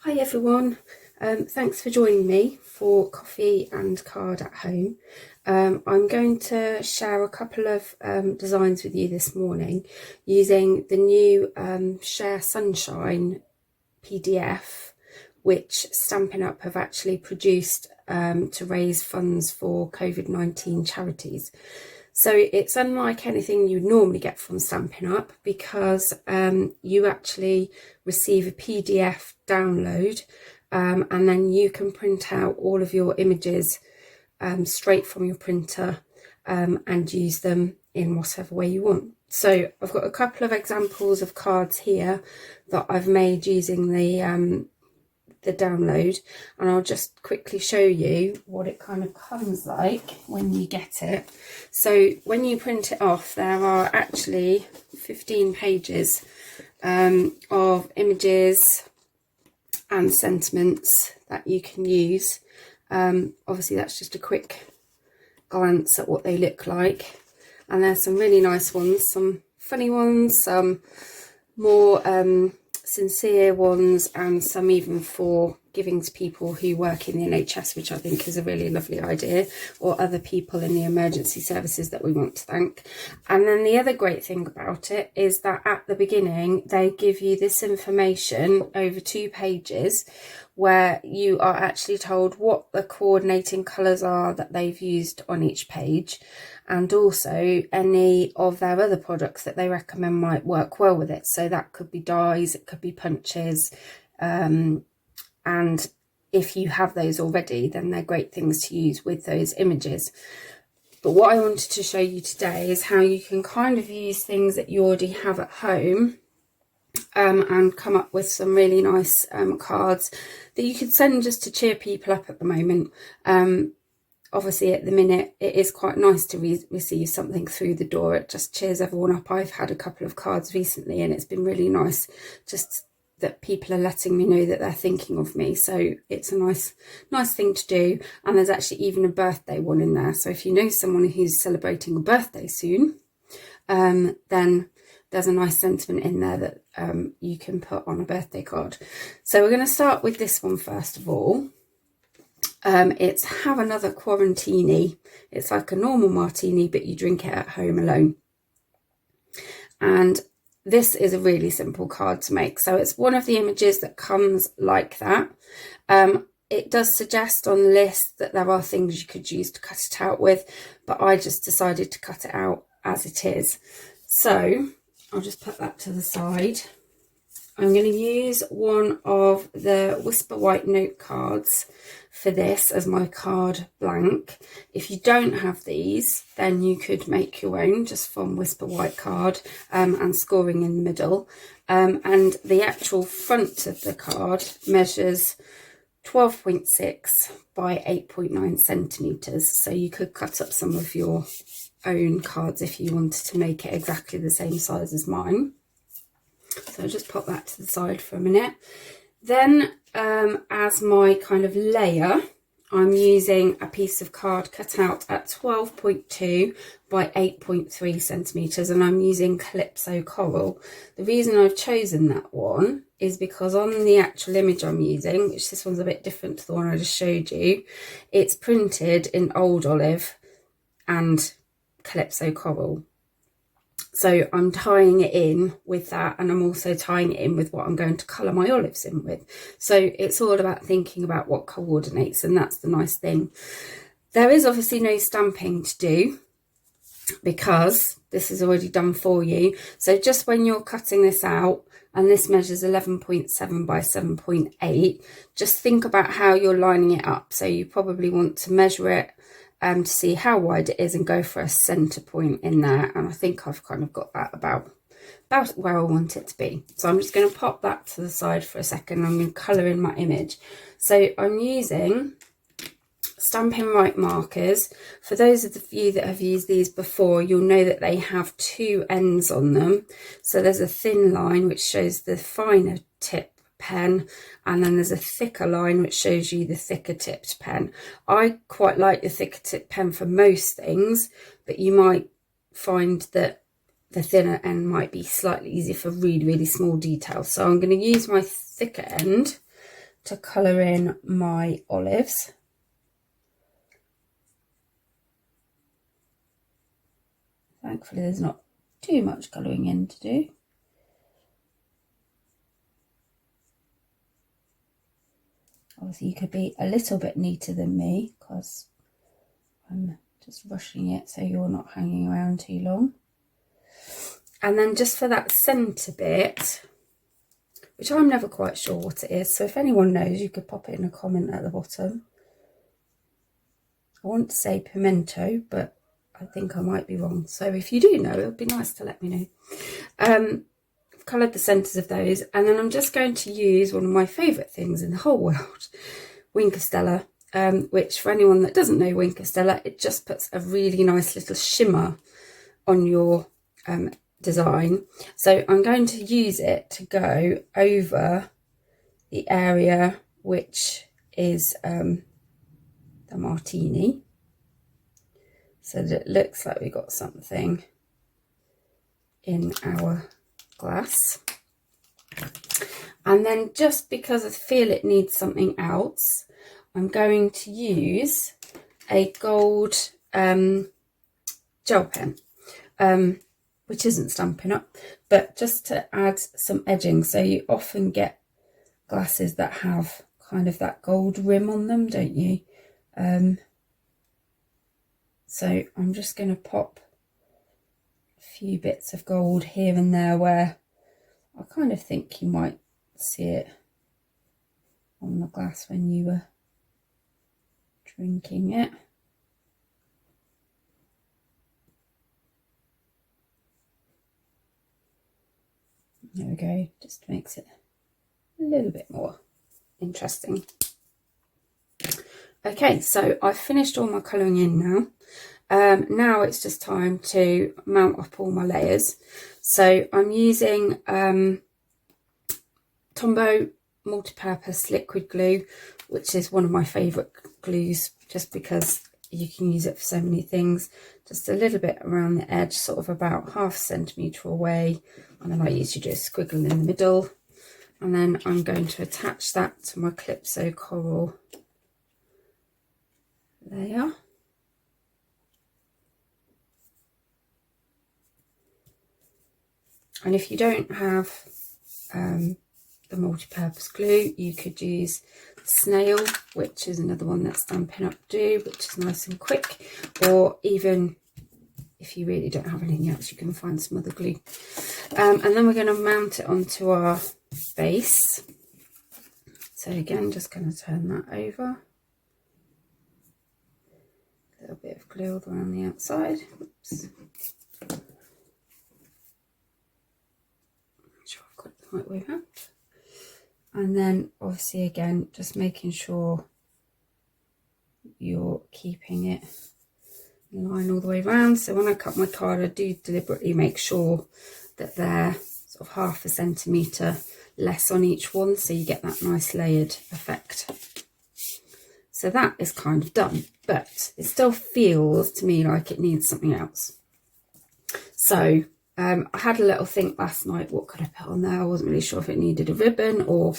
Hi everyone, thanks for joining me for Coffee and Card at Home. I'm going to share a couple of designs with you this morning using the new Share Sunshine PDF, which Stampin' Up have actually produced to raise funds for COVID-19 charities. So it's unlike anything you'd normally get from Stampin' Up because you actually receive a PDF download and then you can print out all of your images straight from your printer and use them in whatever way you want. So I've got a couple of examples of cards here that I've made using the download, and I'll just quickly show you what it kind of comes like when you get it. So when you print it off, there are actually 15 pages of images and sentiments that you can use. Obviously that's just a quick glance at what they look like, and there's some really nice ones, some funny ones, some more sincere ones, and some even for giving to people who work in the NHS, which I think is a really lovely idea, or other people in the emergency services that we want to thank. And then the other great thing about it is that at the beginning they give you this information over 2 pages where you are actually told what the coordinating colours are that they've used on each page, and also any of their other products that they recommend might work well with it. So that could be dyes, it could be punches, and if you have those already, then they're great things to use with those images. But what I wanted to show you today is how you can kind of use things that you already have at home and come up with some really nice cards that you could send just to cheer people up at the moment. Obviously at the minute it is quite nice to receive something through the door. It just cheers everyone up. I've had a couple of cards recently and it's been really nice just that people are letting me know that they're thinking of me. So it's a nice thing to do. And there's actually even a birthday one in there. So if you know someone who's celebrating a birthday soon, then there's a nice sentiment in there that you can put on a birthday card. So we're going to start with this one first of all. It's Have Another Quarantini. It's like a normal martini, but you drink it at home alone. And this is a really simple card to make. So it's one of the images that comes like that. It does suggest on the list that there are things you could use to cut it out with, but I just decided to cut it out as it is. So I'll just put that to the side. I'm going to use one of the Whisper White note cards for this as my card blank. If you don't have these, then you could make your own just from Whisper White card and scoring in the middle. And the actual front of the card measures 12.6 by 8.9 centimetres. So you could cut up some of your own cards if you wanted to make it exactly the same size as mine. So I'll just pop that to the side for a minute. Then as my kind of layer, I'm using a piece of card cut out at 12.2 by 8.3 centimetres, and I'm using Calypso Coral. The reason I've chosen that one is because on the actual image I'm using, which this one's a bit different to the one I just showed you, it's printed in Old Olive and Calypso Coral. So I'm tying it in with that, and I'm also tying it in with what I'm going to colour my olives in with. So it's all about thinking about what coordinates, and that's the nice thing. There is obviously no stamping to do because this is already done for you. So just when you're cutting this out, and this measures 11.7 by 7.8, just think about how you're lining it up. So you probably want to measure it to see how wide it is and go for a centre point in there. And I think I've kind of got that about where I want it to be. So I'm just going to pop that to the side for a second. I'm going to colour in my image. So I'm using Stampin' Right markers. For those of you that have used these before, you'll know that they have 2 ends on them. So there's a thin line which shows the finer tip pen, and then there's a thicker line which shows you the thicker tipped pen. I quite like the thicker tipped pen for most things, but you might find that the thinner end might be slightly easier for really small details. So I'm going to use my thicker end to colour in my olives. Thankfully there's not too much colouring in to do. Obviously you could be a little bit neater than me because I'm just rushing it so you're not hanging around too long. And then just for that centre bit, which I'm never quite sure what it is, so if anyone knows you could pop it in a comment at the bottom. I want to say pimento, but I think I might be wrong, so if you do know, it would be nice to let me know. I've coloured the centres of those, and then I'm just going to use one of my favourite things in the whole world, Wink of Stella, which for anyone that doesn't know Wink of Stella, it just puts a really nice little shimmer on your design. So I'm going to use it to go over the area which is the martini, so that it looks like we got something in our glass. And then just because I feel it needs something else, I'm going to use a gold gel pen, which isn't Stampin' Up, but just to add some edging. So you often get glasses that have kind of that gold rim on them, don't you? So I'm just going to pop a few bits of gold here and there where I kind of think you might see it on the glass when you were drinking it. There we go, just makes it a little bit more interesting. Okay, so I've finished all my colouring in now. Now it's just time to mount up all my layers. So I'm using Tombow multi-purpose liquid glue, which is one of my favourite glues just because you can use it for so many things. Just a little bit around the edge, sort of about ½ centimetre away, and then I usually do a squiggle in the middle. And then I'm going to attach that to my Calypso coral layer. And if you don't have the multi-purpose glue, you could use snail, which is another one that Stampin' Up do, which is nice and quick, or even if you really don't have anything else, you can find some other glue. And then we're going to mount it onto our base. So again, just going to turn that over. A little bit of glue all around the outside. Oops. Make sure I've got it the right way around. And then obviously again, just making sure you're keeping it in line all the way around. So when I cut my card, I do deliberately make sure that they're sort of ½ centimetre less on each one, so you get that nice layered effect. So that is kind of done, but it still feels to me like it needs something else. So I had a little think last night, what could I put on there? I wasn't really sure if it needed a ribbon or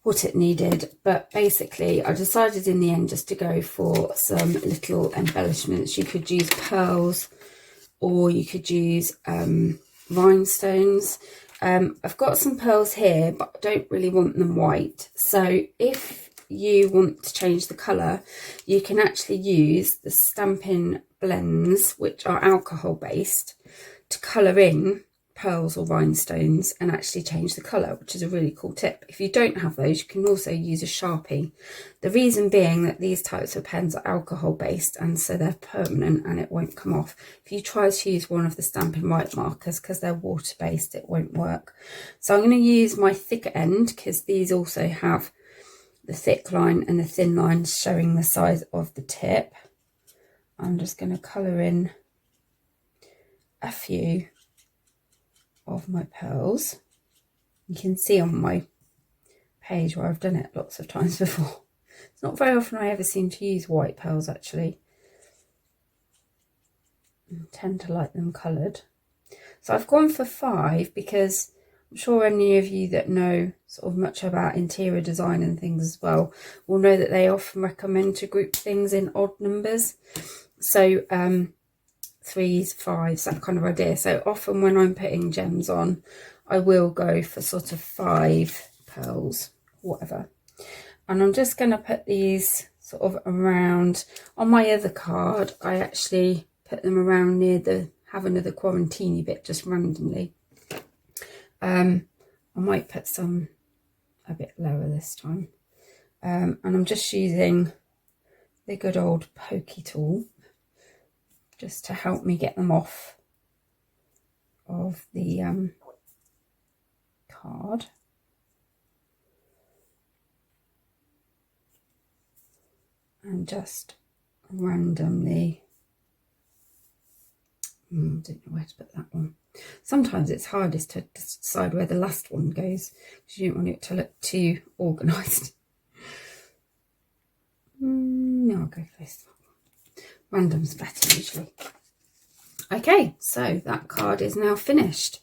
what it needed, but basically I decided in the end just to go for some little embellishments. You could use pearls or you could use rhinestones. I've got some pearls here, but I don't really want them white. So if you want to change the colour, you can actually use the Stampin' blends, which are alcohol based, to colour in pearls or rhinestones and actually change the colour, which is a really cool tip. If you don't have those, you can also use a Sharpie. The reason being that these types of pens are alcohol based and so they're permanent and it won't come off. If you try to use one of the Stampin' white markers, because they're water based, it won't work. So I'm going to use my thicker end because these also have the thick line and the thin line showing the size of the tip. I'm just going to colour in a few of my pearls. You can see on my page where I've done it lots of times before. It's not very often I ever seem to use white pearls actually. I tend to like them coloured. So I've gone for 5 because I'm sure any of you that know sort of much about interior design and things as well will know that they often recommend to group things in odd numbers. So 3s, 5s, that kind of idea. So often when I'm putting gems on, I will go for sort of 5 pearls, whatever. And I'm just going to put these sort of around. On my other card, I actually put them around near the having of the quarantini bit, just randomly. I might put some a bit lower this time. And I'm just using the good old pokey tool just to help me get them off of the card. And just randomly, I don't know where to put that one. Sometimes it's hardest to decide where the last one goes because you don't want it to look too organised. No, I'll go for this one. Random's better usually. Okay, so that card is now finished.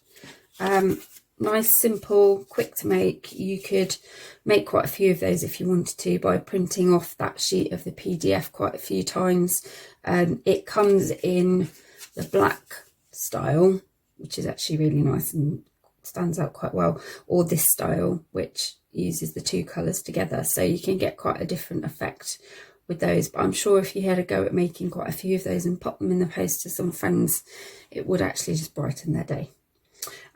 Nice, simple, quick to make. You could make quite a few of those if you wanted to by printing off that sheet of the PDF quite a few times. It comes in the black style, which is actually really nice and stands out quite well, or this style, which uses the 2 colours together, so you can get quite a different effect with those. But I'm sure if you had a go at making quite a few of those and pop them in the post to some friends, it would actually just brighten their day.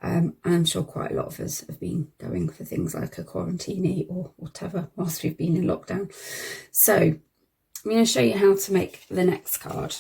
And I'm sure quite a lot of us have been going for things like a quarantini or whatever whilst we've been in lockdown. So I'm going to show you how to make the next card.